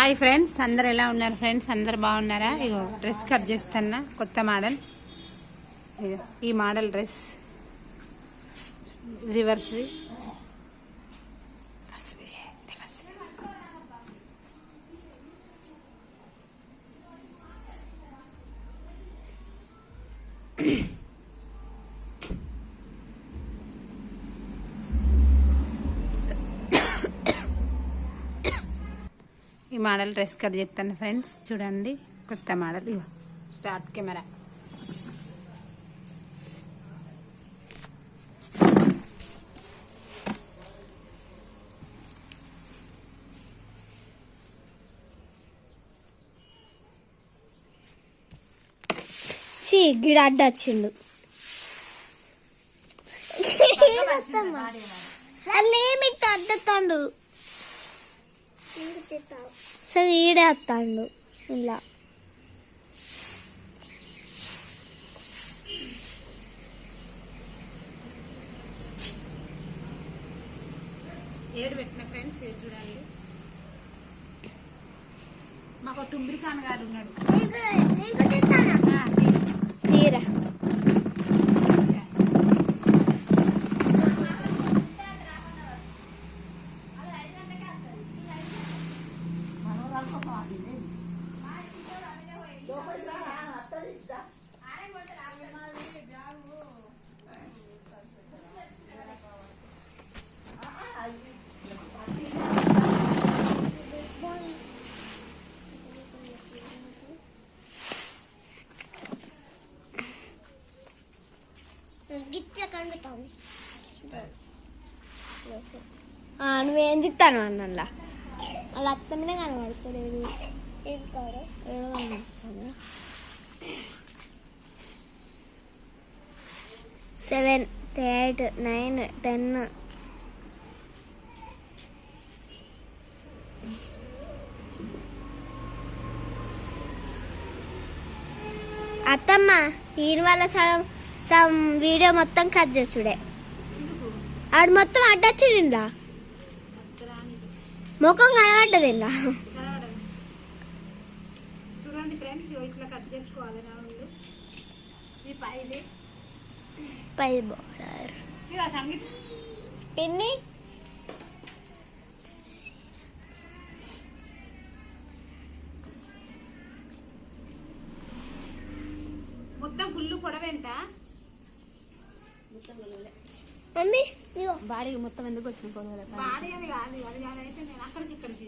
Hi friends, అందరు ఎలా ఉన్నారు ఫ్రెండ్స్? అందరు బాగున్నారా? ఇగో డ్రెస్ కట్ చేస్తున్నా, కొత్త మోడల్. ఈ మోడల్ డ్రెస్ రివర్స్ ఈ మోడల్ డ్రెస్ కట్ చేస్తాను ఫ్రెండ్స్. చూడండి, కొత్త మోడల్. ఇగో స్టార్ట్ కెమెరా. గిడ అడ్డొచ్చిండు. అల్లేమిట్టు అడ్డతాడు. సరే ఈడే వస్తాడు. ఇలా ఏడు పెట్టిన ఫ్రెండ్స్. చూడండి, మాకు టుంబ్రికాన్ గాడు ఉన్నాడు. తీరా గిట్ల కనిపిస్తుంది. నువ్వేం తిస్తాను అన్నలా అలా అత్తమనే కనబడుకోలేదు. ఏం కాదు, ఏదో కనిపిస్తుంది. 7, 8, 9, 10. అత్తమ్మ ఈయన వల్ల సగం వీడియో మొత్తం కట్ చేస్తుడే. ఆడు మొత్తం అడ్డొచ్చిండు. ఇంట్లో ముఖం కనబడ్డది. ఇంట్లో చూడండి ఫ్రెండ్స్, ఇట్లా కట్ చేసుకోవాలి. పై బోర్డర్ పిన్ని మొత్తం ఫుల్ పొడవేంట. మమ్మీ బాడీ మొత్తం ఎందుకు వచ్చిన పొడవలే? బాడీ అని కాదు, అది కాదైతే నేను అక్కడికి ఇక్కడికి